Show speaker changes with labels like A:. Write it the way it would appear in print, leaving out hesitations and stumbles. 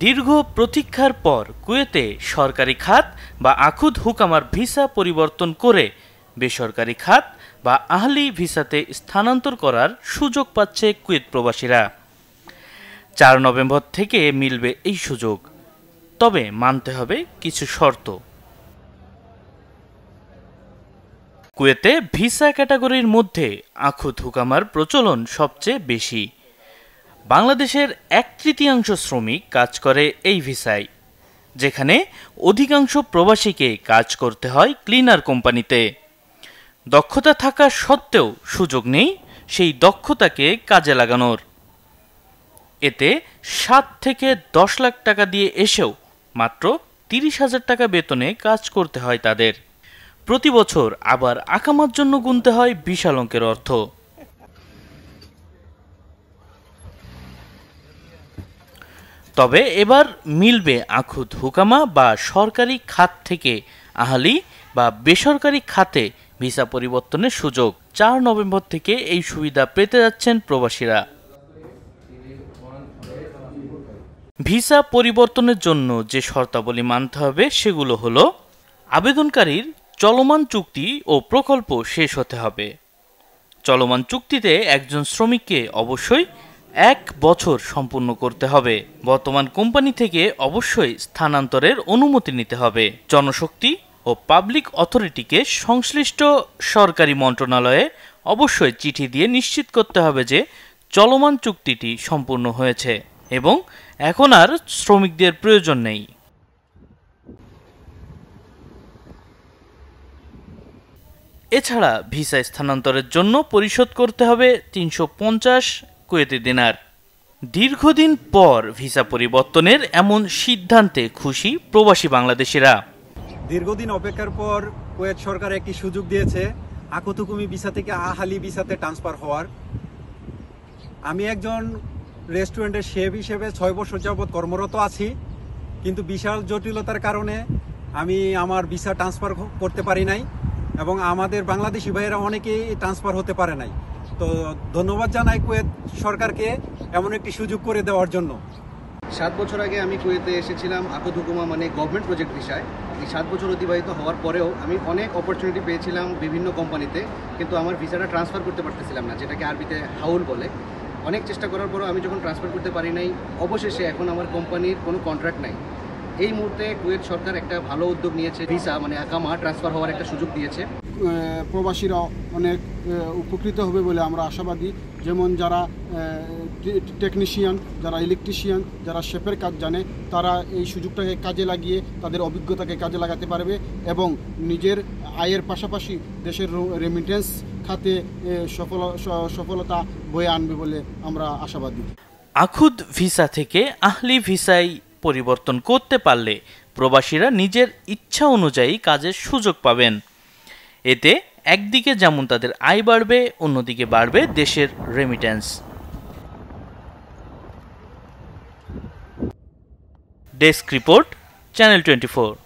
A: দীর্ঘ প্রতীক্ষার পর কুয়েতে সরকারি খাত বা আখুদ হুকামার ভিসা পরিবর্তন করে বেসরকারি খাত বা আহলি ভিসাতে স্থানান্তর করার সুযোগ পাচ্ছে কুয়েত প্রবাসীরা। 4 নভেম্বর থেকে মিলবে এই সুযোগ, তবে মানতে হবে কিছু শর্ত। কুয়েতে ভিসা ক্যাটাগরির মধ্যে আখুদ হুকামার প্রচলন সবচেয়ে বেশি। বাংলাদেশের 1/3 শ্রমিক কাজ করে এই ভিসায়, যেখানে অধিকাংশ প্রবাসীকে কাজ করতে হয় ক্লিনার কোম্পানিতে। দক্ষতা থাকা সত্ত্বেও সুযোগ নেই সেই দক্ষতাকে কাজে লাগানোর। এতে 7 থেকে 10 লাখ টাকা দিয়ে এসেও মাত্র 30,000 টাকা বেতনে কাজ করতে হয় তাদের। প্রতি বছর আবার আকামার জন্য গুনতে হয় বিশাল অঙ্কের অর্থ। তবে এবার মিলবে আখুদ হুকামা বা সরকারি খাত থেকে আহলি বা বেসরকারি খাতে ভিসা পরিবর্তনের সুযোগ। 4 নভেম্বর থেকে এই সুবিধা পেতে যাচ্ছেন প্রবাসীরা। ভিসা পরিবর্তনের জন্য যে শর্তাবলী মানতে হবে সেগুলো হলো: আবেদনকারীর চলমান চুক্তি ও প্রকল্প শেষ হতে হবে। চলমান চুক্তিতে একজন শ্রমিককে অবশ্যই 1 বছর সম্পূর্ণ করতে হবে। বর্তমান কোম্পানি থেকে অবশ্যই স্থানান্তরের অনুমতি নিতে হবে। জনশক্তি ও পাবলিক অথরিটিকে সংশ্লিষ্ট সরকারি মন্ত্রণালয়ে অবশ্যই চিঠি দিয়ে নিশ্চিত করতে হবে যে চলমান চুক্তিটি সম্পূর্ণ হয়েছে এবং এখন আর শ্রমিকদের প্রয়োজন নেই। এছাড়া ভিসা স্থানান্তরের জন্য পরিশোধ করতে হবে 350 কুয়েতি দিনার। দীর্ঘদিন পর ভিসা পরিবর্তনের এমন সিদ্ধান্তে খুশি প্রবাসী বাংলাদেশিরা।
B: দীর্ঘদিন অপেক্ষার পর কুয়েত সরকার একটি সুযোগ দিয়েছে আখুদ হুকুমি ভিসা থেকে আহলি ভিসাতে ট্রান্সফার হওয়ার। আমি একজন রেস্টুরেন্টের শেফ হিসেবে 6 বছর যাবৎ কর্মরত আছি, কিন্তু বিশাল জটিলতার কারণে আমি আমার ভিসা ট্রান্সফার করতে পারি নাই এবং আমাদের বাংলাদেশি ভাইয়েরা অনেকেই ট্রান্সফার হতে পারে নাই। তো ধন্যবাদ জানাই কুয়েত সরকারকে এমন একটি সুযোগ করে দেওয়ার জন্য।
C: 7 বছর আগে আমি কুয়েতে এসেছিলাম আখুদ হুকুমা মানে গভর্নমেন্ট প্রজেক্ট ভিসায়। এই 7 বছর অতিবাহিত হওয়ার পরেও আমি অনেক অপরচুনিটি পেয়েছিলাম বিভিন্ন কোম্পানিতে, কিন্তু আমার ভিসাটা ট্রান্সফার করতে পারতেছিলাম না, যেটাকে আরবিতে হাউল বলে। অনেক চেষ্টা করার পরও আমি যখন ট্রান্সফার করতে পারি নাই, অবশেষে এখন আমার কোম্পানির কোনো কন্ট্রাক্ট নাই। এই মুহূর্তে কুয়েত সরকার একটা ভালো উদ্যোগ নিয়েছে, ভিসা মানে আকামা ট্রান্সফার হওয়ার একটা সুযোগ দিয়েছে।
D: প্রবাসীরা অনেক উপকৃত হবে বলে আমরা আশাবাদী। যেমন যারা টেকনিশিয়ান, যারা ইলেকট্রিশিয়ান, যারা শেফের কাজ জানে, তারা এই সুযোগটাকে কাজে লাগিয়ে তাদের অভিজ্ঞতাকে কাজে লাগাতে পারবে এবং নিজের আয়ের পাশাপাশি দেশের রেমিটেন্স খাতে সফলতা বয়ে আনবে বলে আমরা আশাবাদী।
A: আখুদ ভিসা থেকে আহলি ভিসায় পরিবর্তন করতে পারলে প্রবাসীরা নিজের ইচ্ছা অনুযায়ী কাজের সুযোগ পাবেন। এতে একদিকে যেমন তাদের আয় বাড়বে, অন্যদিকে বাড়বে দেশের রেমিটেন্স। Desk report, channel 24।